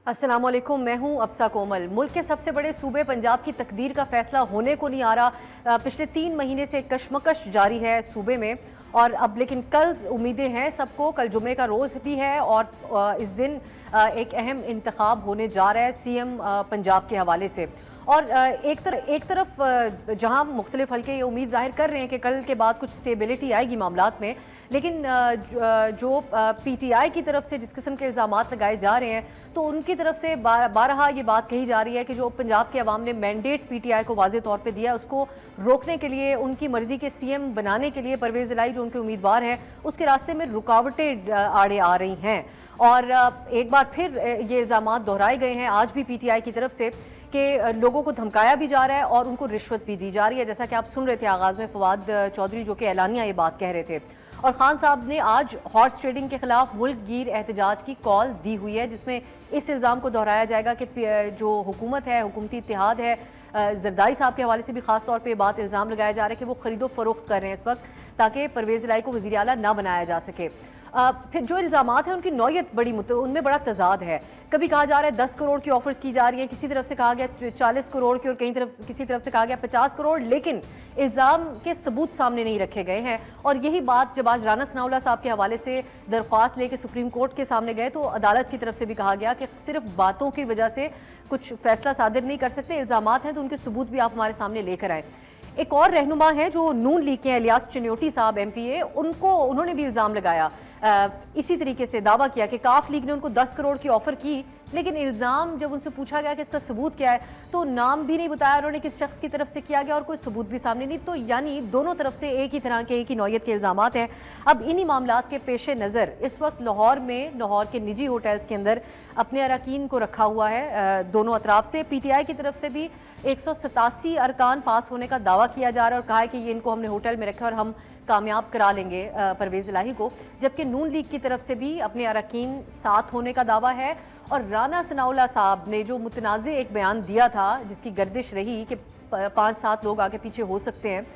अस्सलाम वालेकुम, मैं हूं अफसा कोमल। मुल्क के सबसे बड़े सूबे पंजाब की तकदीर का फैसला होने को नहीं आ रहा। पिछले 3 महीने से कशमकश जारी है सूबे में और अब लेकिन कल उम्मीदें हैं सबको। कल जुमे का रोज़ भी है और इस दिन एक अहम इंतखाब होने जा रहा है सीएम पंजाब के हवाले से। और एक तरफ जहां मुख्तलिफ हल्के ये उम्मीद जाहिर कर रहे हैं कि कल के बाद कुछ स्टेबिलिटी आएगी मामलात में, लेकिन जो पीटीआई की तरफ से जिस किस्म के इल्ज़ामात लगाए जा रहे हैं तो उनकी तरफ से बारहा ये बात कही जा रही है कि जो पंजाब के अवाम ने मैंडेट पीटीआई को वाज़े तौर पे दिया है उसको रोकने के लिए, उनकी मर्जी के सीएम बनाने के लिए परवेज़ इलाही जो उनके उम्मीदवार हैं उसके रास्ते में रुकावटें आड़े आ रही हैं। और एक बार फिर ये इल्ज़ामात दोहराए गए हैं आज भी पीटीआई की तरफ से कि लोगों को धमकाया भी जा रहा है और उनको रिश्वत भी दी जा रही है। जैसा कि आप सुन रहे थे आगाज़ में फवाद चौधरी जो कि एलानिया ये बात कह रहे थे। और खान साहब ने आज हॉर्स ट्रेडिंग के खिलाफ मुल्क गिर एहतजाज की कॉल दी हुई है, जिसमें इस इल्ज़ाम को दोहराया जाएगा कि जो हुकूमत है, हुकूमती इत्तेहाद है, जरदारी साहब के हवाले से भी खास तौर पे बात इल्ज़ाम लगाया जा रहा है कि वो खरीदो फरोख्त कर रहे हैं इस वक्त ताकि परवेज़ इलाही को वज़ीर आला ना बनाया जा सके। फिर जो इल्ज़ामात हैं उनकी नौयत उनमें बड़ा तजाद है। कभी कहा जा रहा है 10 करोड़ की ऑफर्स की जा रही है, किसी तरफ से कहा गया 40 करोड़ की और किसी तरफ से कहा गया 50 करोड़, लेकिन इल्ज़ाम के सबूत सामने नहीं रखे गए हैं। और यही बात जब आज राना सनाउल्लाह साहब के हवाले से दरख्वास्त लेके सुप्रीम कोर्ट के सामने गए तो अदालत की तरफ से भी कहा गया कि सिर्फ बातों की वजह से कुछ फैसला सादिर नहीं कर सकते, इल्ज़ामात हैं तो उनके सबूत भी आप हमारे सामने लेकर आए। एक और रहनुमा है जो नून लीग के इलियास चिन्योटी साहब एमपीए, उन्होंने भी इल्ज़ाम लगाया, इसी तरीके से दावा किया कि काफ लीग ने उनको 10 करोड़ की ऑफर की, लेकिन इल्ज़ाम जब उनसे पूछा गया कि इसका सबूत क्या है तो नाम भी नहीं बताया उन्होंने किस शख्स की तरफ से किया गया और कोई सबूत भी सामने नहीं। तो यानी दोनों तरफ से एक ही तरह के, एक ही नौयत के इल्ज़ामात हैं। अब इन्हीं मामलात के पेश नज़र इस वक्त लाहौर के निजी होटल्स के अंदर अपने अरकान को रखा हुआ है दोनों अतराफ से। पीटीआई की तरफ से भी 187 अरकान पास होने का दावा किया जा रहा है और कहा है कि ये इनको हमने होटल में रखा और हम कामयाब करा लेंगे परवेज़ इलाही को, जबकि नून लीग की तरफ से भी अपने अरकान साथ होने का दावा है। और राना सनाउल्लाह साहब ने जो मुतनाज़े एक बयान दिया था जिसकी गर्दिश रही कि 5-7 लोग आगे पीछे हो सकते हैं,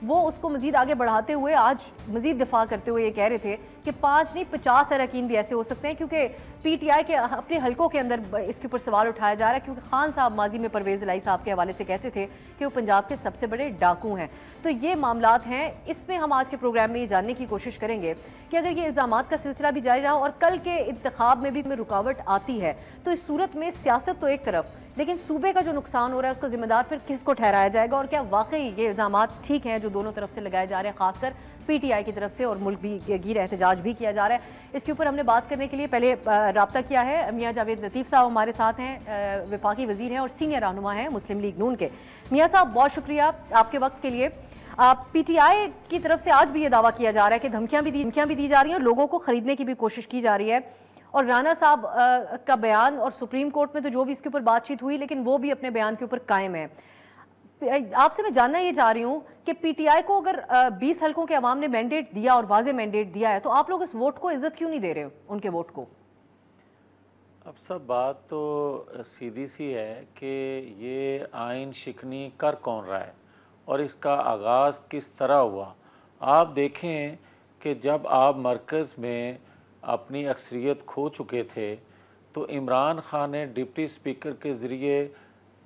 वो उसको मजीद आगे बढ़ाते हुए आज मजीद दिफा करते हुए ये कह रहे थे कि 5 नहीं 50 अरकान भी ऐसे हो सकते हैं, क्योंकि पीटीआई के अपने हलकों के अंदर इसके ऊपर सवाल उठाया जा रहा है। क्योंकि खान साहब माजी में परवेज़ इलाही साहब के हवाले से कहते थे कि वो पंजाब के सबसे बड़े डाकू हैं। तो ये मामलात हैं, इसमें हम आज के प्रोग्राम में ये जानने की कोशिश करेंगे कि अगर ये इल्ज़ामात का सिलसिला भी जारी रहा और कल के इंतखाब में भी रुकावट आती है तो इस सूरत में सियासत तो एक तरफ, लेकिन सूबे का जो नुकसान हो रहा है उसका जिम्मेदार फिर किसको ठहराया जाएगा और क्या वाकई ये इल्ज़ामात ठीक हैं जो दोनों तरफ से लगाए जा रहे हैं, खासकर पीटीआई की तरफ से, और मुल्क भी गिर एहतजाज भी किया जा रहा है। इसके ऊपर हमने बात करने के लिए पहले रब्ता किया है। मियाँ जावेद लतीफ़ साहब हमारे साथ हैं, वफाकी वज़ीर हैं और सीनियर रहनुमा हैं मुस्लिम लीग नून के। मियाँ साहब बहुत शुक्रिया आपके वक्त के लिए। पीटीआई की तरफ से आज भी ये दावा किया जा रहा है कि धमकियाँ भी दी जा रही हैं और लोगों को खरीदने की भी कोशिश की जा रही है। और राना साहब का बयान और सुप्रीम कोर्ट में तो जो भी इसके ऊपर बातचीत हुई, लेकिन वो भी अपने बयान के ऊपर कायम है। आपसे मैं जानना ये चाह रही हूँ कि पीटीआई को अगर 20 हल्कों के अवाम ने मैंडेट दिया और वाज़े मैंडेट दिया है तो आप लोग इस वोट को इज्जत क्यों नहीं दे रहे हो, उनके वोट को? अब सब बात तो सीधी सी है कि ये आइन शिकनी कर कौन रहा है और इसका आगाज़ किस तरह हुआ। आप देखें कि जब आप मरकज़ में अपनी अक्सरियत खो चुके थे तो इमरान खान ने डिप्टी स्पीकर के ज़रिए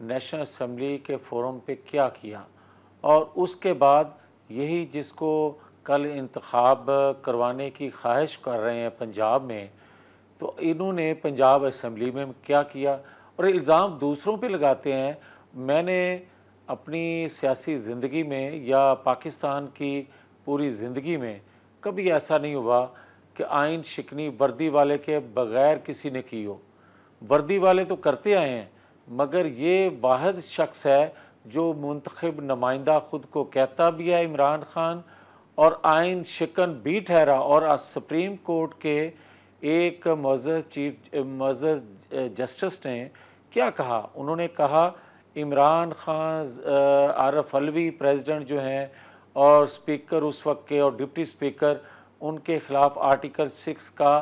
नेशनल असम्बली के फोरम पे क्या किया, और उसके बाद यही जिसको कल इंतखाब करवाने की ख्वाहिश कर रहे हैं पंजाब में, तो इन्होंने पंजाब असम्बली में क्या किया और इल्ज़ाम दूसरों पे लगाते हैं। मैंने अपनी सियासी ज़िंदगी में या पाकिस्तान की पूरी ज़िंदगी में कभी ऐसा नहीं हुआ कि आइन शिकनी वर्दी वाले के बग़ैर किसी ने की हो। वर्दी वाले तो करते आए हैं, मगर ये वाहिद शख्स है जो मुंतखब नुमाइंदा ख़ुद को कहता भी है इमरान खान, और आइन शिकन भी ठहरा। और सुप्रीम कोर्ट के एक मुअज़्ज़ज़ जस्टिस ने क्या कहा, उन्होंने कहा इमरान खान आरफ अलवी प्रेसिडेंट जो हैं और स्पीकर उस वक्त के और डिप्टी स्पीकर, उनके ख़िलाफ़ आर्टिकल 6 का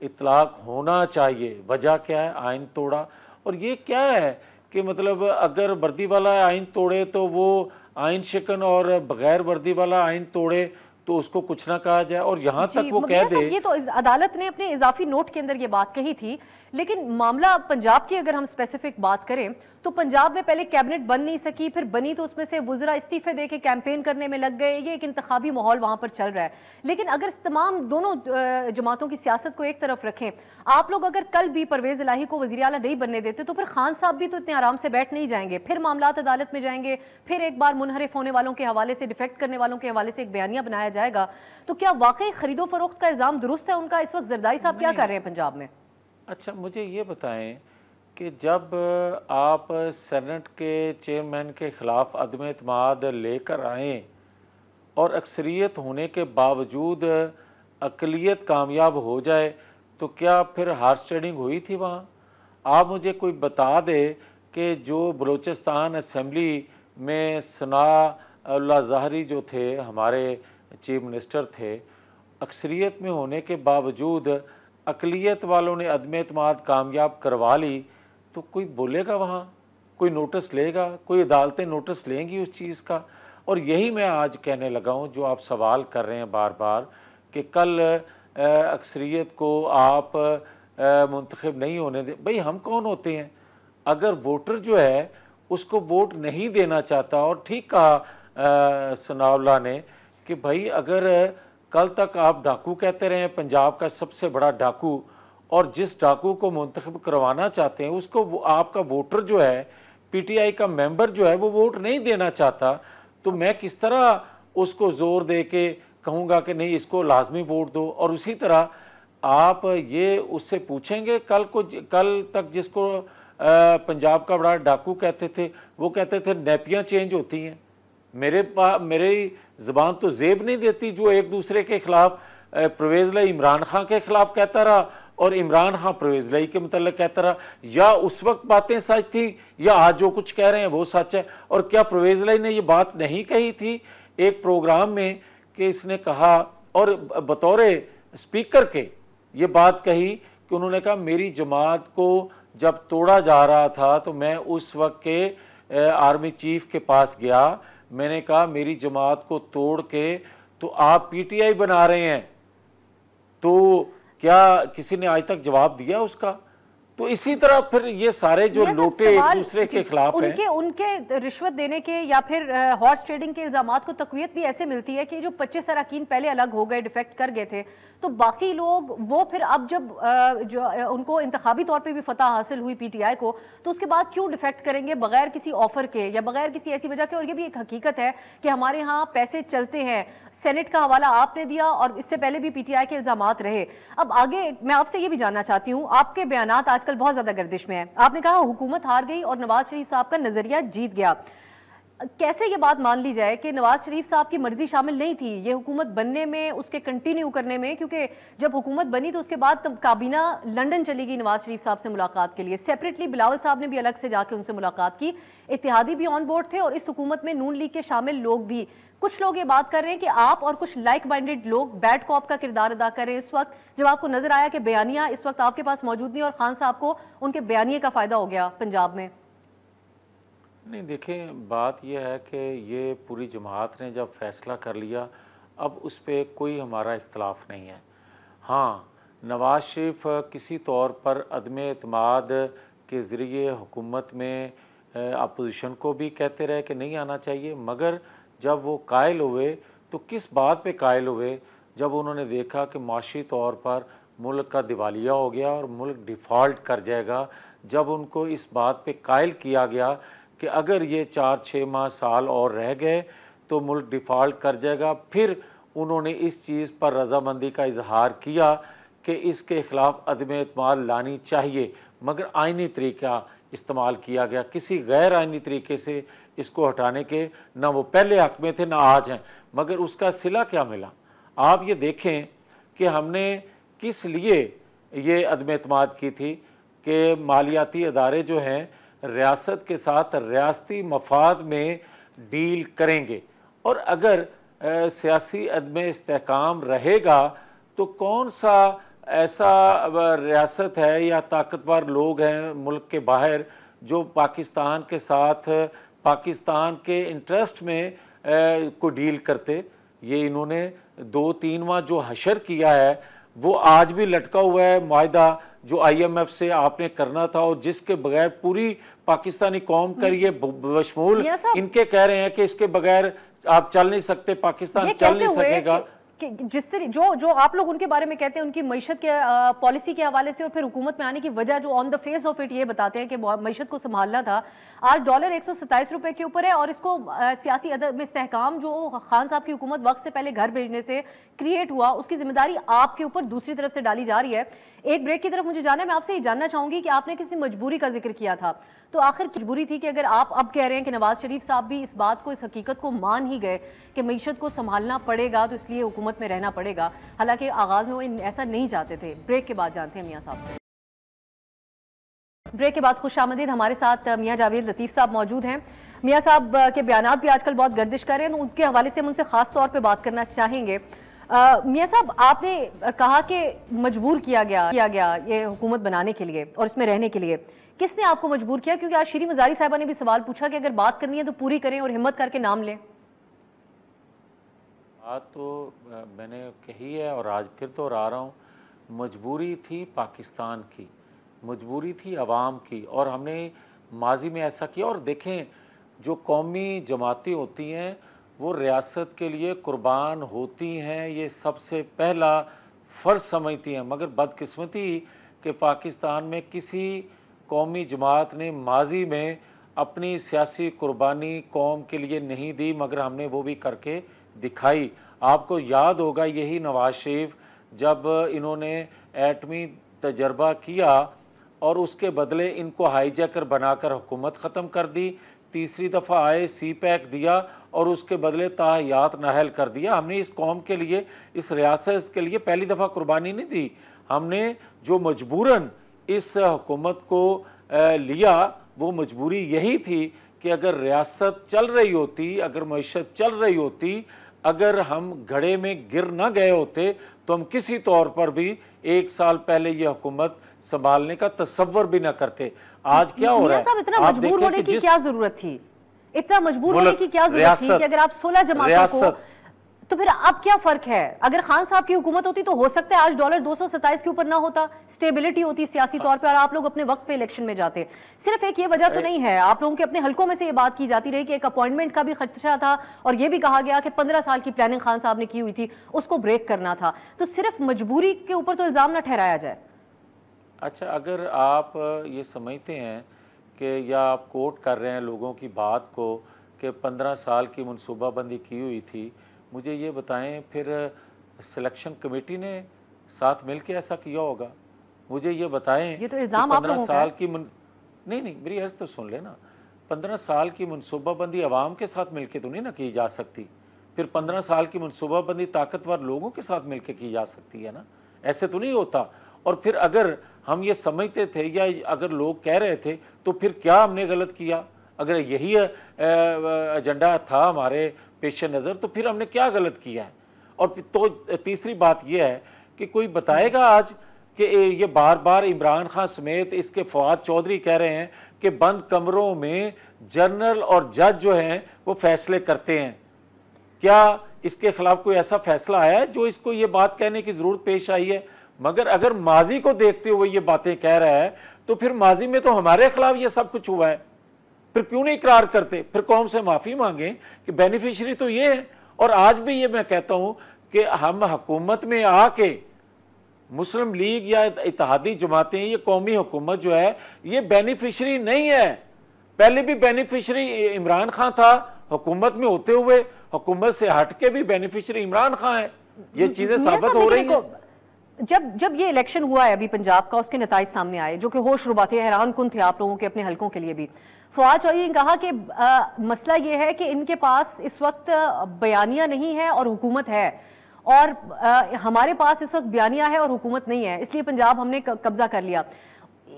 इतलाक़ होना चाहिए। वजह क्या है? आइन तोड़ा। और ये क्या है कि मतलब अगर वर्दी वाला आइन तोड़े तो वो आइन शिकन और बग़ैर वर्दी वाला आइन तोड़े तो उसको कुछ ना कहा जाए, और यहाँ तक जी वो कह दे। ये तो अदालत ने अपने इजाफी नोट के अंदर ये बात कही थी, लेकिन मामला पंजाब की अगर हम स्पेसिफिक बात करें तो पंजाब में पहले कैबिनेट बन नहीं सकी, फिर बनी तो उसमें से वुज़रा इस्तीफे देके कैंपेन करने में लग गए, ये एक इंतखाबी माहौल वहां पर चल रहा है। लेकिन अगर तमाम दोनों जमातों की सियासत को एक तरफ रखें, आप लोग अगर कल भी परवेज इलाही को वज़ीर आला नहीं बनने देते तो फिर खान साहब भी तो इतने आराम से बैठ नहीं जाएंगे, फिर मामलात अदालत में जाएंगे, फिर एक बार मुनहरिफ होने वालों के हवाले से, डिफेक्ट करने वालों के हवाले से एक बयानिया बनाया जाएगा। तो क्या वाकई खरीदो फरोख्त का इल्जाम दुरुस्त है उनका? इस वक्त जरदारी साहब क्या कर रहे हैं पंजाब में? अच्छा, मुझे ये बताएं कि जब आप सेनेट के चेयरमैन के ख़िलाफ़ अदम एतमाद लेकर आए और अक्सरियत होने के बावजूद अक़लियत कामयाब हो जाए, तो क्या फिर हार्स ट्रेडिंग हुई थी वहाँ? आप मुझे कोई बता दे कि जो बलूचिस्तान असम्बली में सनाउल्लाह ज़ाहरी जो थे, हमारे चीफ मिनिस्टर थे, अक्सरियत में होने के बावजूद अक़लियत वालों ने अदम एतमाद कामयाब करवा ली, तो कोई बोलेगा वहाँ, कोई नोटिस लेगा, कोई अदालतें नोटिस लेंगी उस चीज़ का? और यही मैं आज कहने लगा हूँ, जो आप सवाल कर रहे हैं बार बार कि कल अक्सरियत को आप मुंतखब नहीं होने दें। भाई हम कौन होते हैं? अगर वोटर जो है उसको वोट नहीं देना चाहता, और ठीक कहा सनाउल्लाह ने कि भाई अगर कल तक आप डाकू कहते रहे, पंजाब का सबसे बड़ा डाकू, और जिस डाकू को मुंतखब करवाना चाहते हैं उसको आपका वोटर जो है, पीटीआई का मेंबर जो है, वो वोट नहीं देना चाहता, तो मैं किस तरह उसको ज़ोर दे के कहूँगा कि नहीं इसको लाजमी वोट दो? और उसी तरह आप ये उससे पूछेंगे कल तक जिसको पंजाब का बड़ा डाकू कहते थे, वो कहते थे नैपियाँ चेंज होती हैं। मेरी ज़बान तो जेब नहीं देती जो एक दूसरे के ख़िलाफ़ परवेज़ लाई इमरान खान के ख़िलाफ़ कहता रहा और इमरान खान परवेज़ लाई के मतलब कहता रहा, या उस वक्त बातें सच थी या आज जो कुछ कह रहे हैं वो सच है। और क्या परवेज़ लाई ने ये बात नहीं कही थी एक प्रोग्राम में कि इसने कहा, और बतौर स्पीकर के ये बात कही कि उन्होंने कहा मेरी जमात को जब तोड़ा जा रहा था तो मैं उस वक्त के आर्मी चीफ के पास गया, मैंने कहा मेरी जमात को तोड़ के तो आप पीटीआई बना रहे हैं, तो क्या किसी ने आज तक जवाब दिया उसका? तो इसी तरह फिर ये सारे जो लोटे एक दूसरे के खिलाफ हैं, उनके रिश्वत देने के या फिर हॉर्स ट्रेडिंग के इल्जामात को तकवीत भी ऐसे मिलती है कि जो 25 अरकान पहले अलग हो गए, डिफेक्ट कर गए थे, तो बाकी लोग वो फिर अब जब जो उनको इंतखाबी तौर पे भी फतह हासिल हुई पीटीआई को, तो उसके बाद क्यों डिफेक्ट करेंगे बगैर किसी ऑफर के या बगैर किसी ऐसी वजह के? और ये भी एक हकीकत है कि हमारे यहाँ पैसे चलते हैं। सेनेट का हवाला आपने दिया और इससे पहले भी पीटीआई के इल्जामात रहे। अब आगे मैं आपसे ये भी जानना चाहती हूँ, आपके बयानात आजकल बहुत ज्यादा गर्दिश में है। आपने कहा हुकूमत हार गई और नवाज शरीफ साहब का नजरिया जीत गया। कैसे ये बात मान ली जाए कि नवाज शरीफ साहब की मर्जी शामिल नहीं थी ये हुकूमत बनने में, उसके कंटिन्यू करने में? क्योंकि जब हुकूमत बनी तो उसके बाद काबीना लंदन चली गई नवाज शरीफ साहब से मुलाकात के लिए, सेपरेटली बिलावल साहब ने भी अलग से जाके उनसे मुलाकात की, इत्तेहादी भी ऑन बोर्ड थे और इस हुकूमत में नून लीग के शामिल लोग भी। कुछ लोग ये बात कर रहे हैं कि आप और कुछ लाइक माइंडेड लोग बैड कॉप का किरदार अदा कर रहे हैं इस वक्त, जब आपको नजर आया कि बयानिया इस वक्त आपके पास मौजूद नहीं और खान साहब को उनके बयानिए का फायदा हो गया पंजाब में। नहीं, देखें बात यह है कि ये पूरी जमात ने जब फैसला कर लिया, अब उस पर कोई हमारा इख्तलाफ नहीं है। हाँ, नवाज शरीफ किसी तौर पर अदम एतमाद के ज़रिए हुकूमत में अपोजिशन को भी कहते रहे कि नहीं आना चाहिए, मगर जब वो कायल हुए तो किस बात पे कायल हुए? जब उन्होंने देखा कि माशी तौर पर मुल्क का दिवालिया हो गया और मुल्क डिफ़ॉल्ट कर जाएगा, जब उनको इस बात पे कायल किया गया कि अगर ये 4-6 माह साल और रह गए तो मुल्क डिफ़ॉल्ट कर जाएगा, फिर उन्होंने इस चीज़ पर रजामंदी का इजहार किया कि इसके ख़िलाफ़ अदम एतमाद लानी चाहिए, मगर आइनी तरीका इस्तेमाल किया गया, किसी गैर आइनी तरीके से इसको हटाने के ना वो पहले हक में थे ना आज हैं। मगर उसका सिला क्या मिला? आप ये देखें कि हमने किस लिए ये अदम एतमाद की थी कि मालियाती अदारे जो हैं रियासत के साथ रियासती मफाद में डील करेंगे, और अगर सियासी अदम इस्तेहकाम रहेगा तो कौन सा ऐसा रियासत है या ताकतवर लोग हैं मुल्क के बाहर जो पाकिस्तान के साथ पाकिस्तान के इंटरेस्ट में को डील करते? ये इन्होंने 2-3 माह जो हशर किया है वो आज भी लटका हुआ है। मुआहदा जो IMF से आपने करना था और जिसके बगैर पूरी पाकिस्तानी कौम कर ये बशमूल इनके कह रहे हैं कि इसके बगैर आप चल नहीं सकते, पाकिस्तान चल नहीं सकेगा। जिससे जो आप लोग उनके बारे में कहते हैं उनकी मईशत के पॉलिसी के हवाले से और फिर हुकूमत में आने की वजह जो on the face of it ये बताते हैं कि मईशत को संभालना था। आज डॉलर 127 रुपए के ऊपर है और इसको सियासी अदब में इस्तेहकाम जो खान साहब की हुकूमत वक्त से पहले घर भेजने से क्रिएट हुआ उसकी जिम्मेदारी आपके ऊपर दूसरी तरफ से डाली जा रही है। एक ब्रेक की तरफ मुझे जाना है, मैं आपसे ये जानना चाहूंगी कि आपने किसी मजबूरी का जिक्र किया था, तो आखिर मजबूरी थी कि अगर आप अब कह रहे हैं कि नवाज शरीफ साहब भी इस बात को, इस हकीकत को मान ही गए कि मईशत को संभालना पड़ेगा तो इसलिए हुकूमत में रहना पड़ेगा, हालांकि आगाज में वो ऐसा नहीं चाहते थे। ब्रेक के बाद जानते हैं मियां साहब से। ब्रेक के बाद खुशामदीद, हमारे साथ मियां जावेद लतीफ साहब मौजूद हैं। मियां साहब के बयानात भी आजकल बहुत गर्दिश कर रहे हैं, तो उनके हवाले से हम उनसे खास तौर पर बात करना चाहेंगे। मियां साहब, आपने कहा कि मजबूर किया गया ये हुकूमत बनाने के लिए और इसमें रहने के लिए, किसने आपको मजबूर किया? क्योंकि आज शीरी मजारी साहिबा ने भी सवाल पूछा कि अगर बात करनी है तो पूरी करें और हिम्मत करके नाम लें। बात तो मैंने कही है और आज फिर तो रहा हूँ, मजबूरी थी पाकिस्तान की, मजबूरी थी अवाम की, और हमने माजी में ऐसा किया। और देखें, जो कौमी जमातें होती हैं वो रियासत के लिए कुर्बान होती हैं, ये सबसे पहला फ़र्ज समझती हैं। मगर बदकिस्मती कि पाकिस्तान में किसी कौमी जमात ने माजी में अपनी सियासी कुर्बानी कौम के लिए नहीं दी, मगर हमने वो भी करके दिखाई। आपको याद होगा, यही नवाज शरीफ जब इन्होंने एटमी तजर्बा किया और उसके बदले इनको हाईजैकर बनाकर हुकूमत ख़त्म कर दी, तीसरी दफ़ा आए CPAC दिया और उसके बदले ताहयात नाहल कर दिया। हमने इस कौम के लिए, इस रियासत के लिए पहली दफ़ा कुर्बानी नहीं दी, हमने जो मजबूरन इस हुकूमत को लिया वो मजबूरी यही थी कि अगर रियासत चल रही होती, अगर मईशत चल रही होती, अगर हम घड़े में गिर न गए होते तो हम किसी तौर पर भी 1 साल पहले ये हुकूमत संभालने का तसव्वुर भी न करते। आज क्या हो रहा है? इतना मजबूर होने की क्या जरूरत थी? इतना मजबूर होने की क्या जरूरत थी कि अगर आप 16 जमातों को, तो फिर अब क्या फर्क है? अगर खान साहब की हुकूमत होती तो हो सकता है आज डॉलर 227 के ऊपर ना होता, स्टेबिलिटी होती सियासी तौर पे और आप लोग अपने वक्त पे इलेक्शन में जाते। सिर्फ एक ये वजह तो नहीं है, आप लोगों के अपने हलकों में से ये बात की जाती रही कि एक अपॉइंटमेंट का भी खदशा था और ये भी कहा गया कि 15 साल की प्लानिंग खान साहब ने की हुई थी, उसको ब्रेक करना था। तो सिर्फ मजबूरी के ऊपर तो इल्जाम ना ठहराया जाए। अच्छा, अगर आप ये समझते हैं कि, या आप कोट कर रहे हैं लोगों की बात को कि 15 साल की मनसूबाबंदी की हुई थी, मुझे ये बताएं फिर सिलेक्शन कमेटी ने साथ मिलके ऐसा किया होगा? मुझे ये बताएं, ये तो इल्जाम 15 साल की नहीं, मेरी अर्ज तो सुन लेना। 15 साल की मनसूबाबंदी अवाम के साथ मिलके तो नहीं ना की जा सकती, फिर 15 साल की मनसूबाबंदी ताकतवर लोगों के साथ मिलके की जा सकती है ना, ऐसे तो नहीं होता। और फिर अगर हम ये समझते थे या अगर लोग कह रहे थे तो फिर क्या हमने गलत किया? अगर यही एजेंडा था हमारे पेश नज़र तो फिर हमने क्या गलत किया है? और तो तीसरी बात यह है कि कोई बताएगा आज कि ये बार बार इमरान खान समेत इसके फवाद चौधरी कह रहे हैं कि बंद कमरों में जनरल और जज जो हैं वो फैसले करते हैं। क्या इसके खिलाफ कोई ऐसा फैसला आया है जो इसको ये बात कहने की ज़रूरत पेश आई है? मगर अगर माजी को देखते हुए ये बातें कह रहा है तो फिर माजी में तो हमारे खिलाफ ये सब कुछ हुआ है, फिर क्यों नहीं इकरार करते? फिर कौम से माफ़ी मांगे कि बेनिफिशरी तो ये है। और आज भी ये मैं कहता हूँ कि हम हुकूमत में आके मुस्लिम लीग या इत्तेहादी जमातें, ये कौमी हुकूमत जो है ये बेनिफिशरी नहीं है। पहले भी बेनिफिशरी इमरान खान था, हुकूमत में होते हुए हुकूमत से हट के भी बेनिफिशरी इमरान खान है। ये चीज़ें साबित हो रही हैं। जब ये इलेक्शन हुआ है अभी पंजाब का, उसके नताइज सामने आए जो कि होशरुबा थे, हैरान कुन थे आप लोगों के अपने हलकों के लिए भी। फवाद चौधरी ने कहा कि मसला ये है कि इनके पास इस वक्त बयानिया नहीं है और हुकूमत है, और हमारे पास इस वक्त बयानिया है और हुकूमत नहीं है, इसलिए पंजाब हमने कब्जा कर लिया।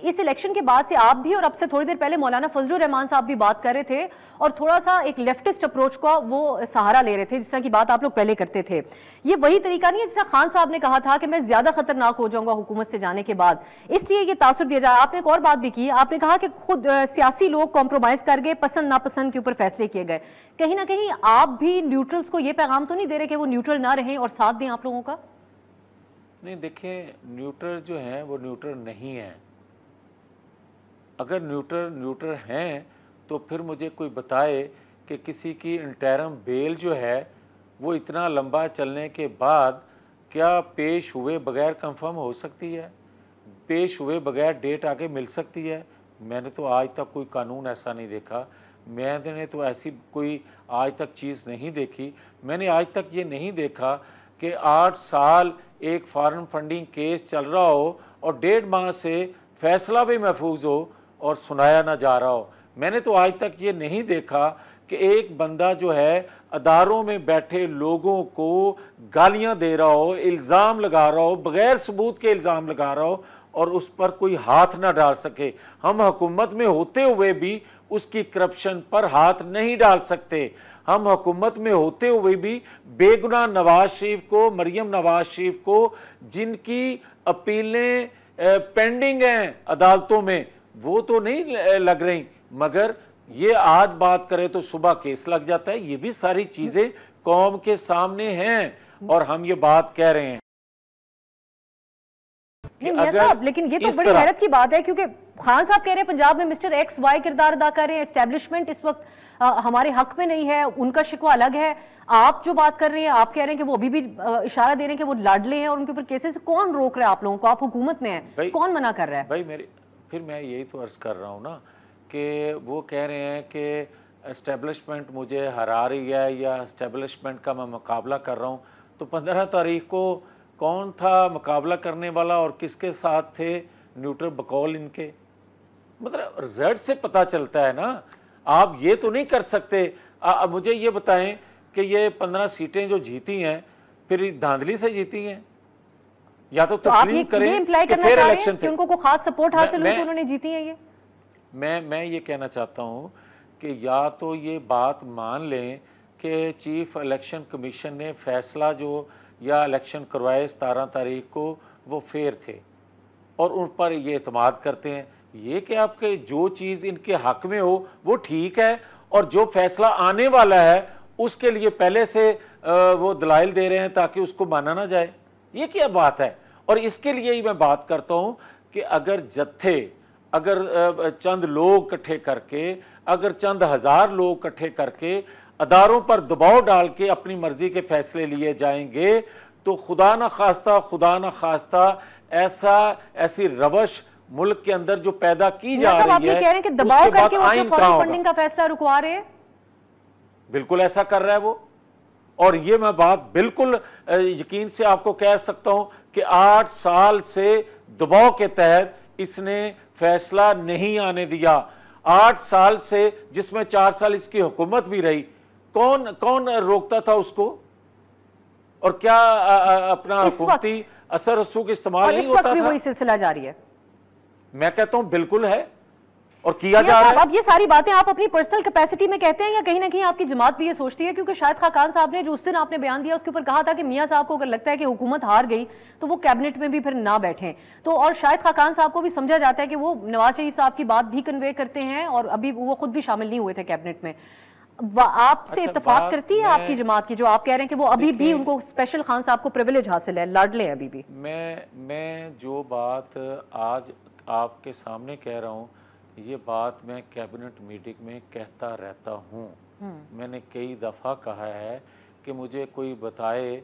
इस इलेक्शन के बाद से आप भी और अब से थोड़ी देर पहले मौलाना फजलुर रहमान साहब भी बात कर रहे थे और थोड़ा सा एक लेफ्टिस्ट अप्रोच का वो सहारा ले रहे थे, जिस तरह की बात आप लोग पहले करते थे। ये वही तरीका नहीं है जिस तरह खान साहब ने कहा था कि मैं ज्यादा खतरनाक हो जाऊंगा हुकूमत से जाने के बाद, इसलिए ये तासुर दिया जाए। आपने एक और बात भी की, आपने कहा कि खुद सियासी लोग कॉम्प्रोमाइज कर गए, पसंद नापसंद के ऊपर फैसले किए गए। कहीं ना कहीं आप भी न्यूट्रल्स को ये पैगाम तो नहीं दे रहे कि वो न्यूट्रल ना रहें और साथ दें आप लोगों का? नहीं, देखिए, न्यूट्रल जो हैं वो न्यूट्रल नहीं है। अगर न्यूट्रल हैं तो फिर मुझे कोई बताए कि किसी की इंटरम बेल जो है वो इतना लंबा चलने के बाद क्या पेश हुए बगैर कंफर्म हो सकती है, पेश हुए बगैर डेट आगे मिल सकती है? मैंने तो आज तक कोई कानून ऐसा नहीं देखा, मैंने तो ऐसी कोई आज तक चीज़ नहीं देखी। मैंने आज तक ये नहीं देखा कि 8 साल एक फॉरेन फंडिंग केस चल रहा हो और 1.5 माह से फैसला भी महफूज हो और सुनाया ना जा रहा हो। मैंने तो आज तक ये नहीं देखा कि एक बंदा जो है अदारों में बैठे लोगों को गालियां दे रहा हो, इल्ज़ाम लगा रहा हो, बगैर सबूत के इल्ज़ाम लगा रहा हो और उस पर कोई हाथ ना डाल सके। हम हुकूमत में होते हुए भी उसकी करप्शन पर हाथ नहीं डाल सकते। हम हुकूमत में होते हुए भी बेगुनाह नवाज शरीफ को, मरियम नवाज शरीफ को, जिनकी अपीलें पेंडिंग हैं अदालतों में, वो तो नहीं लग रही, मगर ये आज बात करें तो सुबह केस लग जाता है। ये भी सारी चीजें कौम के सामने हैं और हम ये बात कह रहे हैं। लेकिन ये तो बड़ी हैरत की बात है, क्योंकि खान साहब कह रहे हैं पंजाब में मिस्टर एक्स वाई किरदार अदा कर रहे हैं, एस्टेब्लिशमेंट इस वक्त हमारे हक में नहीं है, उनका शिकवा अलग है। आप जो बात कर रहे हैं, आप कह रहे हैं कि वो अभी भी इशारा दे रहे हैं कि वो लाडले हैं और उनके ऊपर केसेस। कौन रोक रहा है आप लोगों को? आप हुकूमत में हैं, कौन मना कर रहा है? भाई फिर मैं यही तो अर्ज कर रहा हूँ ना कि वो कह रहे हैं कि एस्टेब्लिशमेंट मुझे हरा रही है या एस्टेब्लिशमेंट का मैं मुकाबला कर रहा हूँ। तो 15 तारीख को कौन था मुकाबला करने वाला और किसके साथ थे न्यूट्रल बकौल इनके? मतलब रिजल्ट से पता चलता है ना। आप ये तो नहीं कर सकते। मुझे ये बताएं कि ये 15 सीटें जो जीती हैं फिर धांधली से जीती हैं, या तो तस्लीम करें कि फिर इलेक्शन थे, उनको कोई खास सपोर्ट हासिल हुई तो उन्होंने जीती है। ये मैं ये कहना चाहता हूँ कि या तो ये बात मान लें कि चीफ इलेक्शन कमीशन ने फैसला जो या इलेक्शन करवाए 17 तारीख को वो फेयर थे और उन पर ये एतमाद करते हैं। ये कि आपके जो चीज़ इनके हक में हो वो ठीक है और जो फैसला आने वाला है उसके लिए पहले से वो दलाइल दे रहे हैं ताकि उसको माना ना जाए। ये क्या बात है? और इसके लिए ही मैं बात करता हूँ कि अगर चंद लोग इकट्ठे करके, अगर चंद हज़ार लोग इकट्ठे करके अदारों पर दबाव डाल के अपनी मर्जी के फैसले लिए जाएंगे तो खुदा न खास्ता ऐसी रवश मुल्क के अंदर जो पैदा की जा रही है, कह रहे हैं कि दबाव करके वो फॉरेन फंडिंग का फैसला रुकवा रहे हैं। बिल्कुल ऐसा कर रहा है वो। और ये मैं बात बिल्कुल यकीन से आपको कह सकता हूं कि 8 साल से दबाव के तहत इसने फैसला नहीं आने दिया। 8 साल से, जिसमें 4 साल इसकी हुकूमत भी रही, कौन रोकता था उसको? और क्या अपना हुकूमती असर रसूख इस्तेमाल नहीं होता था? वही सिलसिला जारी है। मैं कहता हूं बिल्कुल है और किया जा रहा है। अब ये सारी बातें आप अपनी पर्सनल कैपेसिटी में कहते हैं या कहीं ना कहीं आपकी जमात भी ये सोचती है? क्योंकि शाहिद खान साहब ने जो उस दिन आपने बयान दिया उसके ऊपर कहा था कि मियां साहब को अगर लगता है कि हुकूमत हार गई तो वो कैबिनेट में भी फिर ना बैठें। तो और शाहिद खान साहब को भी समझा जाता है कि वो नवाज शरीफ साहब की बात भी कन्वे करते हैं और अभी वो खुद भी शामिल नहीं हुए थे कैबिनेट में। आपसे इत्तेफाक करती है आपकी जमात की, जो आप कह रहे हैं कि वो अभी भी उनको स्पेशल खान साहब को प्रिविलेज हासिल है, लाडले अभी भी? मैं जो बात आज आपके सामने कह रहा हूँ, ये बात मैं कैबिनेट मीटिंग में कहता रहता हूँ। मैंने कई दफ़ा कहा है कि मुझे कोई बताए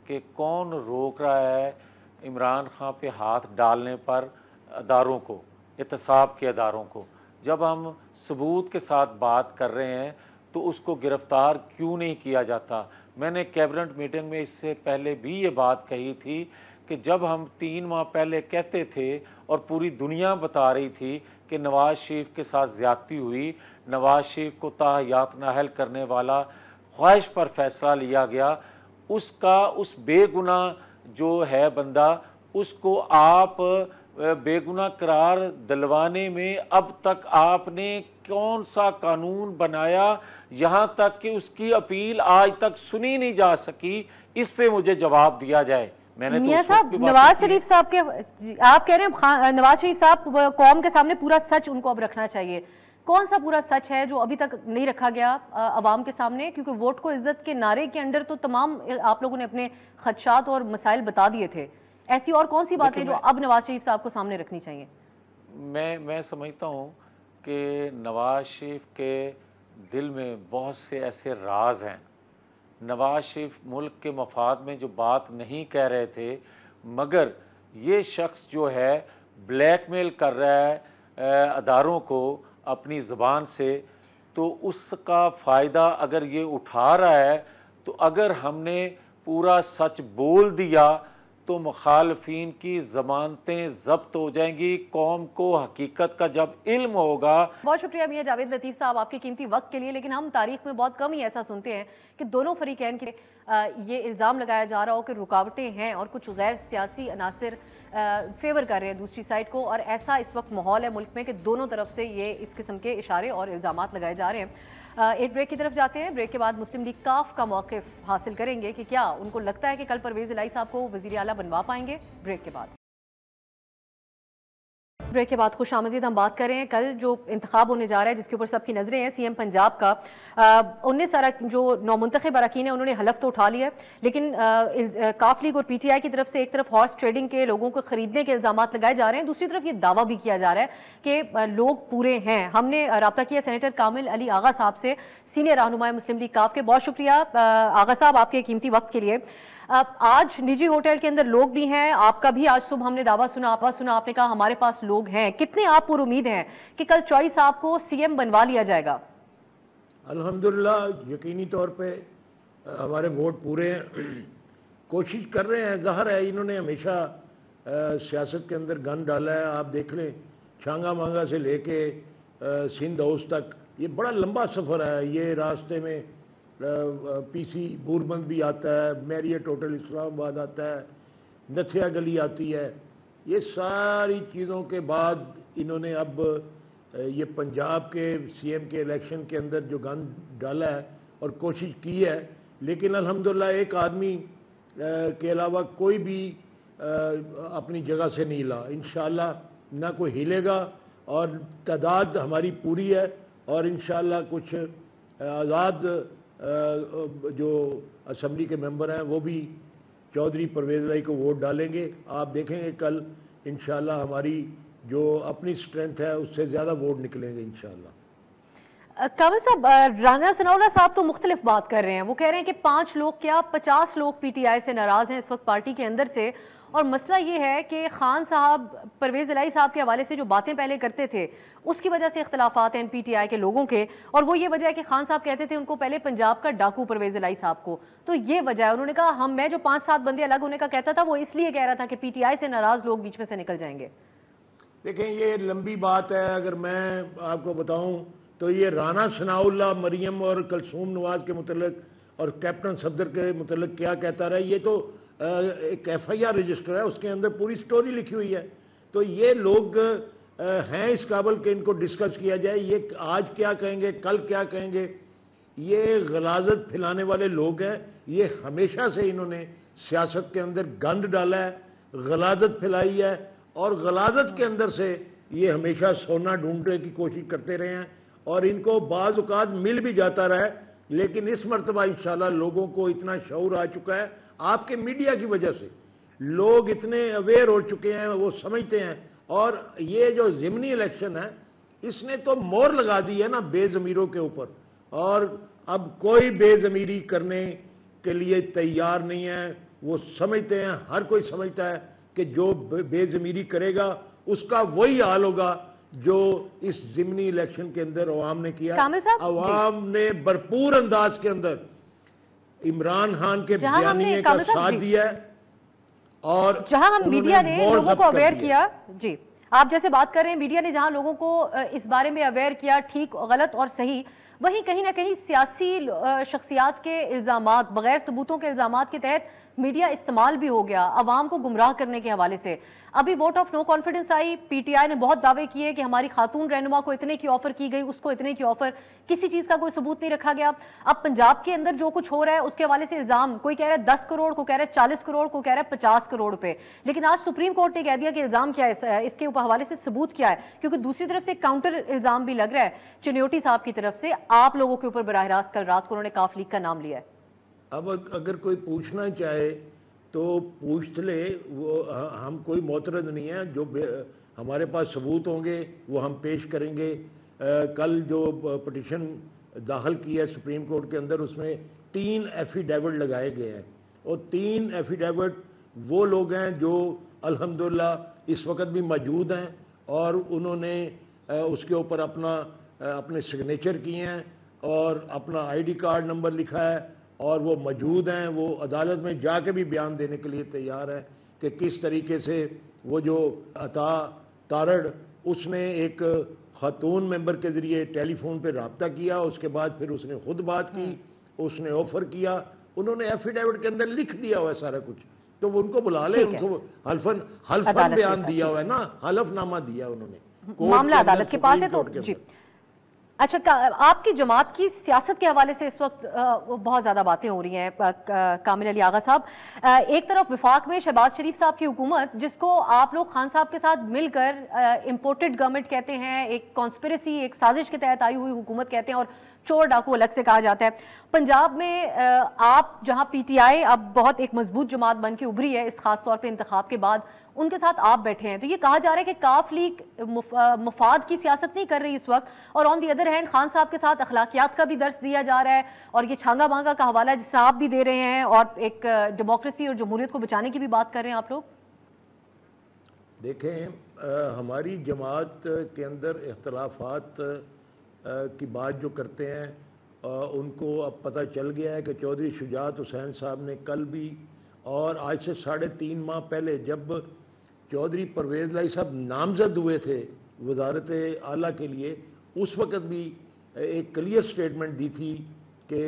कि कौन रोक रहा है इमरान खान पे हाथ डालने पर अदारों को, एहतसाब के अदारों को। जब हम सबूत के साथ बात कर रहे हैं तो उसको गिरफ्तार क्यों नहीं किया जाता? मैंने कैबिनेट मीटिंग में इससे पहले भी ये बात कही थी कि जब हम 3 माह पहले कहते थे और पूरी दुनिया बता रही थी कि नवाज शरीफ के साथ ज़्यादती हुई, नवाज शरीफ को ताहयात नाअहल करने वाला ख्वाहिश पर फैसला लिया गया, उसका उस बेगुनाह जो है बंदा, उसको आप बेगुनाह करार दिलवाने में अब तक आपने कौन सा कानून बनाया, यहाँ तक कि उसकी अपील आज तक सुनी नहीं जा सकी? इस पे मुझे जवाब दिया जाए। मैंने मियां तो साहब, नवाज शरीफ साहब के आप कह रहे हैं नवाज शरीफ साहब कौम के सामने पूरा सच उनको अब रखना चाहिए। कौन सा पूरा सच है जो अभी तक नहीं रखा गया अवाम के सामने? क्योंकि वोट को इज्जत के नारे के अंडर तो तमाम आप लोगों ने अपने खदशात और मसाइल बता दिए थे। ऐसी और कौन सी बातें जो अब नवाज शरीफ साहब को सामने रखनी चाहिए? मैं समझता हूँ कि नवाज शरीफ के दिल में बहुत से ऐसे राज हैं। नवाज शरीफ मुल्क के मफाद में जो बात नहीं कह रहे थे, मगर ये शख्स जो है ब्लैकमेल कर रहा है अदारों को अपनी ज़बान से, तो उसका फ़ायदा अगर ये उठा रहा है, तो अगर हमने पूरा सच बोल दिया तो मुखालफीन की ज़मानतें ज़ब्त हो जाएंगी। कौम को हकीकत का जब इल्म होगा। बहुत शुक्रिया मियां जावेद लतीफ़ साहब आपके कीमती वक्त के लिए। लेकिन हम तारीख में बहुत कम ही ऐसा सुनते हैं कि दोनों फरीकैन के ये इल्ज़ाम लगाया जा रहा हो कि रुकावटें हैं और कुछ गैर सियासी अनासर फेवर कर रहे हैं दूसरी साइड को, और ऐसा इस वक्त माहौल है मुल्क में कि दोनों तरफ से ये इस किस्म के इशारे और इल्ज़ाम लगाए जा रहे हैं। एक ब्रेक की तरफ जाते हैं। ब्रेक के बाद मुस्लिम लीग काफ का मौक़िफ़ हासिल करेंगे कि क्या उनको लगता है कि कल परवेज़ इलाही साहब को वज़ीर आला बनवा पाएंगे। ब्रेक के बाद खुशामदीद। हम बात कर रहे हैं कल जो इंतखाब होने जा रहा है जिसके ऊपर सबकी नजरें हैं, सीएम पंजाब का 19 जो नौमुंतखब अरकान है उन्होंने हलफ तो उठा लिया, लेकिन काफ लीग और पीटीआई की तरफ से एक तरफ हॉर्स ट्रेडिंग के लोगों को खरीदने के इल्जाम लगाए जा रहे हैं, दूसरी तरफ ये दावा भी किया जा रहा है कि लोग पूरे हैं। हमने रब्ता किया सेनेटर कामिल अली आगा साहब से, सीनियर रहनुमा मुस्लिम लीग काफ के। बहुत शुक्रिया आगा साहब आपके कीमती वक्त के लिए। आज निजी होटल के अंदर लोग भी हैं, आपका भी आज सुबह हमने दावा सुना, आपने कहा हमारे पास लोग हैं। कितने आप पर उम्मीद हैं कि कल चॉइस आपको सीएम बनवा लिया जाएगा? अल्हम्दुलिल्लाह, यकीनी तौर पे हमारे वोट पूरे हैं। कोशिश कर रहे हैं, ज़ाहिर है इन्होंने हमेशा सियासत के अंदर गन डाला है। आप देख लें, छांगा मांगा से लेके सिंध हाउस तक ये बड़ा लंबा सफ़र है। ये रास्ते में पीसी बूरबंद भी आता है, मैरियट होटल इस्लामाबाद आता है, नथिया गली आती है। ये सारी चीज़ों के बाद इन्होंने अब ये पंजाब के सीएम के इलेक्शन के अंदर जो गन डाला है और कोशिश की है, लेकिन अल्हम्दुलिल्लाह एक आदमी के अलावा कोई भी अपनी जगह से नहीं हिला। इंशाअल्लाह ना कोई हिलेगा और तादाद हमारी पूरी है, और इंशाअल्लाह कुछ आज़ाद जो असम्बली के मेंबर हैं वो भी चौधरी परवेज़ इलाही को वोट डालेंगे। आप देखेंगे कल इंशाअल्लाह हमारी जो अपनी स्ट्रेंथ है उससे ज़्यादा वोट निकलेंगे इंशाअल्लाह। कामिल साहब, राना सनाउल्लाह साहब तो मुख्तलिफ बात कर रहे हैं। वो कह रहे हैं कि 5 लोग क्या 50 लोग पीटीआई से नाराज़ हैं इस वक्त पार्टी के अंदर से, और मसला ये है कि खान साहब परवेज़ इलाही साहब के हवाले से जो बातें पहले करते थे उसकी वजह से इख्तलाफात हैं पीटीआई के लोगों के, और वो ये वजह है कि खान साहब कहते थे उनको पहले पंजाब का डाकू परवेज़ इलाही साहब को, तो ये वजह है। उन्होंने कहा मैं जो 5-7 बंदे अलग होने का कहता था वो इसलिए कह रहा था कि पीटीआई से नाराज़ लोग बीच में से निकल जाएंगे। देखें, ये लंबी बात है। अगर मैं आपको बताऊं तो ये राना सनाउल्लाह मरियम और कलसूम नवाज के मुतल्लिक और कैप्टन सफदर के मुतल्लिक क्या कहता रहा, ये तो एक FIR रजिस्टर है, उसके अंदर पूरी स्टोरी लिखी हुई है। तो ये लोग हैं इस काबिल कि इनको डिस्कस किया जाए। ये आज क्या कहेंगे, कल क्या कहेंगे, ये गलाजत फैलाने वाले लोग हैं। ये हमेशा से इन्होंने सियासत के अंदर गंद डाला है, गलाजत फैलाई है, और गलाजत के अंदर से ये हमेशा सोना ढूंढने की कोशिश करते रहे हैं, और इनको बाज़ औक़ात मिल भी जाता रहा है। लेकिन इस मरतबा इंशाल्लाह लोगों को इतना शऊर आ चुका है, आपके मीडिया की वजह से लोग इतने अवेयर हो चुके हैं, वो समझते हैं। और ये जो ज़िमनी इलेक्शन है इसने तो मोहर लगा दी है ना बेज़मीरों के ऊपर, और अब कोई बेज़मीरी करने के लिए तैयार नहीं है। वो समझते हैं, हर कोई समझता है कि जो बेज़मीरी करेगा उसका वही हाल होगा जो इस ज़िमनी इलेक्शन के अंदर अवाम ने किया। अवाम ने भरपूर अंदाज के अंदर इमरान खान के बयानिए का साथ दिया है, और जहां हम मीडिया ने लोगों को अवेयर किया, जी आप जैसे बात कर रहे हैं, मीडिया ने जहां लोगों को इस बारे में अवेयर किया, ठीक गलत और सही, वहीं कहीं ना कहीं सियासी शख्सियात के इल्जामात, बगैर सबूतों के इल्जामात के तहत मीडिया इस्तेमाल भी हो गया अवाम को गुमराह करने के हवाले से। अभी वोट ऑफ नो कॉन्फिडेंस आई, पीटीआई ने बहुत दावे किए कि हमारी खातून रहनुमा को इतने की ऑफर की गई, उसको इतने की ऑफर, किसी चीज का कोई सबूत नहीं रखा गया। अब पंजाब के अंदर जो कुछ हो रहा है उसके हवाले से इल्जाम, कोई कह रहा है 10 करोड़, को कह रहा है 40 करोड़, को कह रहा है 50 करोड़ रुपए। लेकिन आज सुप्रीम कोर्ट ने कह दिया कि इल्जाम क्या है, इसके ऊपर हवाले से सबूत क्या है, क्योंकि दूसरी तरफ से काउंटर इल्जाम भी लग रहा है चिन्योटी साहब की तरफ से आप लोगों के ऊपर बराह रास्त कल रात को उन्होंने काफ लीग का नाम लिया है। अब अगर कोई पूछना चाहे तो पूछ ले, वो हम कोई मोतरद नहीं है, जो हमारे पास सबूत होंगे वो हम पेश करेंगे। कल जो पटिशन दाखिल की है सुप्रीम कोर्ट के अंदर उसमें 3 एफिडेविट लगाए गए हैं और 3 एफिडेविट वो लोग हैं जो अल्हम्दुलिल्लाह इस वक्त भी मौजूद हैं और उन्होंने उसके ऊपर अपने सिग्नेचर किए हैं और अपना आईडी कार्ड नंबर लिखा है और वो मौजूद हैं। वो अदालत में जाके भी बयान देने के लिए तैयार है कि किस तरीके से वो जो अता तारड़ उसने एक खातून मेंबर के ज़रिए टेलीफोन पे रब्ता किया, उसके बाद फिर उसने खुद बात की, उसने ऑफ़र किया, उन्होंने एफिडेविट के अंदर लिख दिया हुआ है सारा कुछ। तो वो उनको बुला ले, उनको हल्फन बयान दिया हुआ है ना, हलफनामा दिया उन्होंने, मामला अदालत के पास है। तो जी अच्छा, आपकी जमात की सियासत के हवाले से इस वक्त बहुत ज़्यादा बातें हो रही हैं कामिल अली आगा साहब। एक तरफ विफाक में शहबाज शरीफ साहब की हुकूमत, जिसको आप लोग खान साहब के साथ मिलकर इम्पोर्टेड गवर्नमेंट कहते हैं, एक कॉन्स्पिरेसी, एक साजिश के तहत आई हुई हुकूमत कहते हैं और चोर डाकू अलग से कहा जाता है। पंजाब में आप जहां पीटीआई अब बहुत एक मजबूत जमात बन के उभरी है, इस खास तौर पे इंतखाब के बाद उनके साथ आप बैठे हैं, तो ये कहा जा रहा है कि काफ लीग मुफाद की सियासत नहीं कर रही इस वक्त, और on the other hand Khan साहब के साथ अखलाकियात का भी दर्स दिया जा रहा है और ये छांगा मांगा का हवाला जिसे आप भी दे रहे हैं और एक डेमोक्रेसी और जमहूरियत को बचाने की भी बात कर रहे हैं आप लोग। देखें, हमारी जमात के अंदर इख्तलाफात की बात जो करते हैं उनको अब पता चल गया है कि चौधरी शुजात हुसैन साहब ने कल भी और आज से 3.5 माह पहले जब चौधरी परवेज़ लाई साहब नामजद हुए थे वजारत आला के लिए, उस वक़्त भी एक क्लियर स्टेटमेंट दी थी कि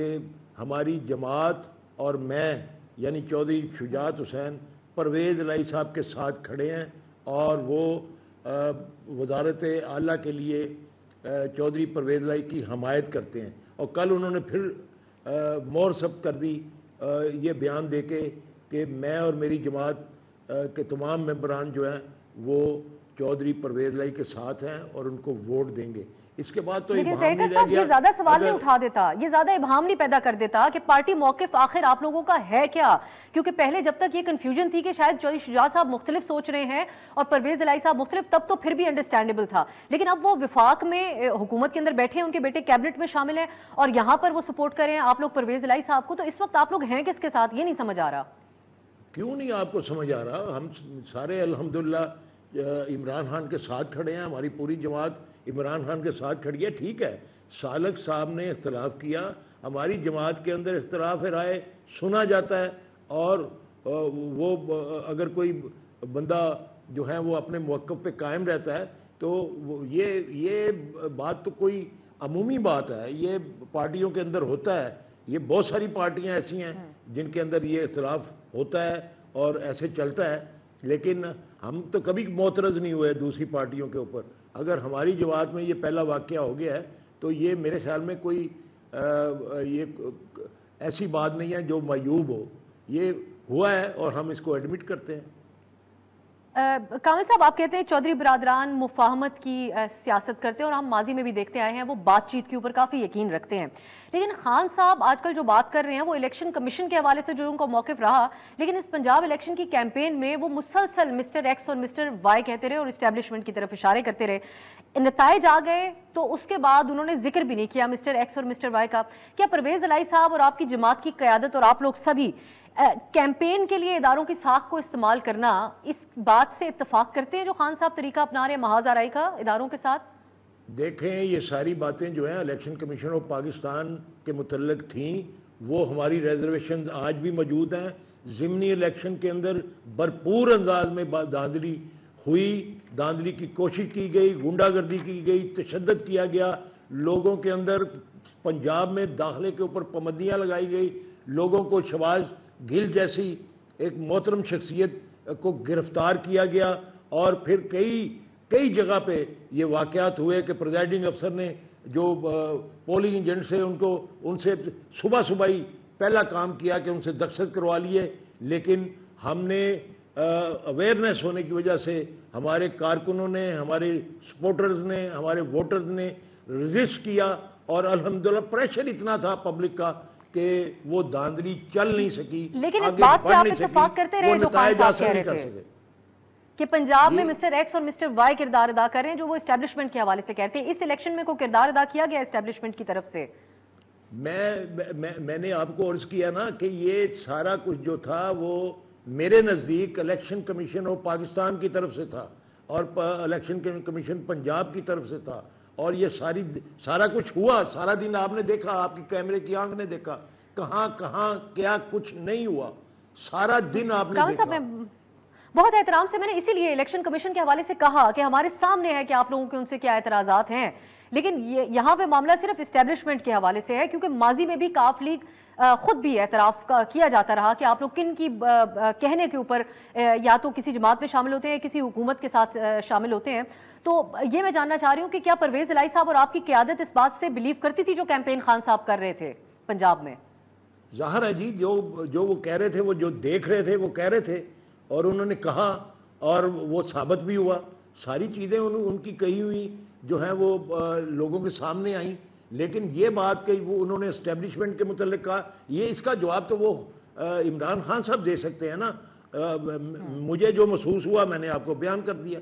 हमारी जमात और मैं यानी चौधरी शुजात हुसैन परवेज़ लाई साहब के साथ खड़े हैं और वो वजारत आला के लिए चौधरी परवेज़ लाई की हमायत करते हैं। और कल उन्होंने फिर मोहर सब कर दी ये बयान देके कि मैं और मेरी जमात के तमाम मेंबरान जो हैं वो चौधरी परवेज़ लाई के साथ हैं और उनको वोट देंगे। इसके बाद तो इब्हाम नहीं रह गया। ये ज्यादा सवाल नहीं उठा देता, ये ज्यादा इब्हाम नहीं पैदा कर देता कि पार्टी मौकिफ आखिर आप लोगों का है क्या? क्योंकि पहले जब तक ये कंफ्यूजन थी कि शायद चौधरी शुजात साहब मुख्तलिफ सोच रहे हैं और परवेज़ लाई साहब मुख्तलिफ, तब तो फिर भी अंडरस्टैंडेबल था। लेकिन अब वो विफाक में हुकूमत के अंदर बैठे हैं, उनके बेटे कैबिनेट में शामिल हैं और यहाँ पर वो सपोर्ट कर रहे हैं आप लोग परवेज़ लाई साहब को, तो इस वक्त आप लोग हैं किसके साथ, ये नहीं समझ आ रहा। क्यों नहीं आपको समझ आ रहा? हम सारे अल्हम्दुलिल्लाह इमरान खान के साथ खड़े हैं, हमारी पूरी जमात इमरान खान के साथ खड़ी है। ठीक है, सालक साहब ने इख्तलाफ किया, हमारी जमात के अंदर इख्तलाफ राय सुना जाता है और वो अगर कोई बंदा जो है वो अपने मौक़िफ़ पे कायम रहता है तो ये बात तो कोई अमूमी बात है, ये पार्टियों के अंदर होता है। ये बहुत सारी पार्टियां ऐसी हैं जिनके अंदर ये इख्तलाफ होता है और ऐसे चलता है, लेकिन हम तो कभी मोतरज़ नहीं हुए दूसरी पार्टियों के ऊपर। अगर हमारी जमात में ये पहला वाक़या हो गया है तो ये मेरे ख्याल में कोई ये ऐसी बात नहीं है जो मायूब हो, ये हुआ है और हम इसको एडमिट करते हैं। कामिल साहब, आप कहते हैं चौधरी बिरादरान मुफाहमत की सियासत करते हैं और हम माजी में भी देखते आए हैं वो बातचीत के ऊपर काफ़ी यकीन रखते हैं, लेकिन खान साहब आजकल जो बात कर रहे हैं वो इलेक्शन कमीशन के हवाले से जो उनका मौक़िफ़ रहा, लेकिन इस पंजाब इलेक्शन की कैंपेन में वो मुसलसल मिस्टर एक्स और मिस्टर वाई कहते रहे और इस्टेब्लिशमेंट की तरफ इशारे करते रहे। नताइज आ गए तो उसके बाद उन्होंने जिक्र भी नहीं किया मिस्टर एक्स और मिस्टर वाई का। क्या परवेज़ लाई साहब और आपकी जमात की क़यादत और आप लोग सभी कैंपेन के लिए इदारों की साख को इस्तेमाल करना, इस बात से इत्तफाक करते हैं जो खान साहब तरीका अपना रहे हैं महाज़ाराई का इदारों के साथ? देखें, ये सारी बातें जो हैं इलेक्शन कमीशन ऑफ पाकिस्तान के मुतल्लिक थीं, वो हमारी रिजर्वेशन आज भी मौजूद हैं। ज़िमनी इलेक्शन के अंदर भरपूर अंदाज में धांधली हुई, धांधली की कोशिश की गई, गुंडागर्दी की गई, तशद्दुद किया गया, लोगों के अंदर पंजाब में दाखिले के ऊपर पाबंदियाँ लगाई गई, लोगों को शहबाज गिल जैसी एक मोहतरम शख्सियत को गिरफ्तार किया गया और फिर कई जगह पे ये वाक़यात हुए कि प्रिजाइडिंग अफसर ने जो पोलिंग एजेंट से उनसे सुबह ही पहला काम किया कि उनसे दस्तखत करवा लिए, लेकिन हमने अवेयरनेस होने की वजह से हमारे कारकुनों ने, हमारे सपोर्टर्स ने, हमारे वोटर्स ने रजिस्ट किया और अल्हम्दुलिल्लाह प्रेशर इतना था पब्लिक का कि वो धांधली चल नहीं सकी। लेकिन इस बात से आप इत्तेफाक करते रहे जो खान साहब कह रहे थे कि पंजाब में मिस्टर एक्स और मिस्टर वाई किरदार अदा कर रहे हैं, जो वो एस्टेब्लिशमेंट के हवाले से कहते हैं। इस इलेक्शन में कोई किरदार अदा किया गया एस्टेब्लिशमेंट की तरफ से? मैंने आपको अर्ज किया ना कि ये सारा कुछ जो था वो मेरे नज़दीक इलेक्शन कमीशन और पाकिस्तान की तरफ से था और इलेक्शन कमीशन पंजाब की तरफ से था, और ये सारा कुछ हुआ। सारा दिन आपने देखा, आपकी कैमरे की आंख ने देखा, कहाँ क्या कुछ नहीं हुआ, सारा दिन आपने देखा। बहुत एहतराम से मैंने इसीलिए इलेक्शन कमीशन के हवाले से कहा कि हमारे सामने है कि आप लोगों के उनसे क्या एतराज़ात हैं, लेकिन यहाँ पे मामला सिर्फ इस्टेब्लिशमेंट के हवाले से है, क्योंकि माजी में भी काफ लीग खुद भी एतराफ़ किया जाता रहा कि आप लोग किन की कहने के ऊपर या तो किसी जमात में शामिल होते हैं, किसी हुकूमत के साथ शामिल होते हैं। तो ये मैं जानना चाह रही हूँ कि क्या परवेज़ इलाही साहब और आपकी क़यादत इस बात से बिलीव करती थी जो कैंपेन खान साहब कर रहे थे पंजाब में? ज़ाहिर है जी, जो वो कह रहे थे, वो जो देख रहे थे वो कह रहे थे और उन्होंने कहा और वो साबित भी हुआ। सारी चीज़ें उनकी कही हुई जो हैं वो लोगों के सामने आई। लेकिन ये बात कि वो उन्होंने एस्टेब्लिशमेंट के मुतल्लिक कहा, ये इसका जवाब तो वो इमरान खान साहब दे सकते हैं ना। मुझे जो महसूस हुआ मैंने आपको बयान कर दिया।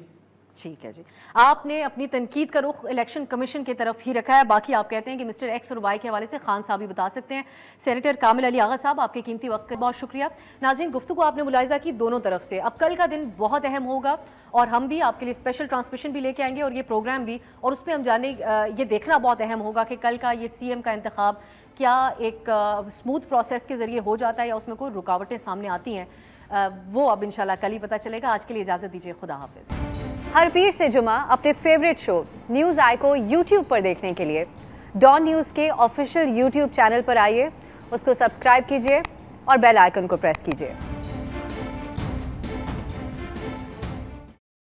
ठीक है जी, आपने अपनी तनकीद का रुख इलेक्शन कमीशन की तरफ ही रखा है, बाकी आप कहते हैं कि मिस्टर एक्स और वाई के हवाले से खान साहब ही बता सकते हैं। सेनेटर कामिल अली आगा साहब, आपके कीमती वक्त का बहुत शुक्रिया। नाज़रीन, गुफ्तगू आपने मुलाहिज़ा की दोनों तरफ से। अब कल का दिन बहुत अहम होगा और हम भी आपके लिए स्पेशल ट्रांसमिशन भी लेके आएंगे और ये प्रोग्राम भी, और उसमें हम ये देखना बहुत अहम होगा कि कल का ये CM का इंतखाब क्या एक स्मूथ प्रोसेस के जरिए हो जाता है या उसमें कोई रुकावटें सामने आती हैं, वो अब इंशाल्लाह कल ही पता चलेगा। आज के लिए इजाज़त दीजिए, खुदा हाफिज़। हर पीर से जुमा अपने फेवरेट शो न्यूज़ आई को YouTube पर देखने के लिए डॉन न्यूज़ के ऑफिशियल YouTube चैनल पर आइए, उसको सब्सक्राइब कीजिए और बेल आइकन को प्रेस कीजिए।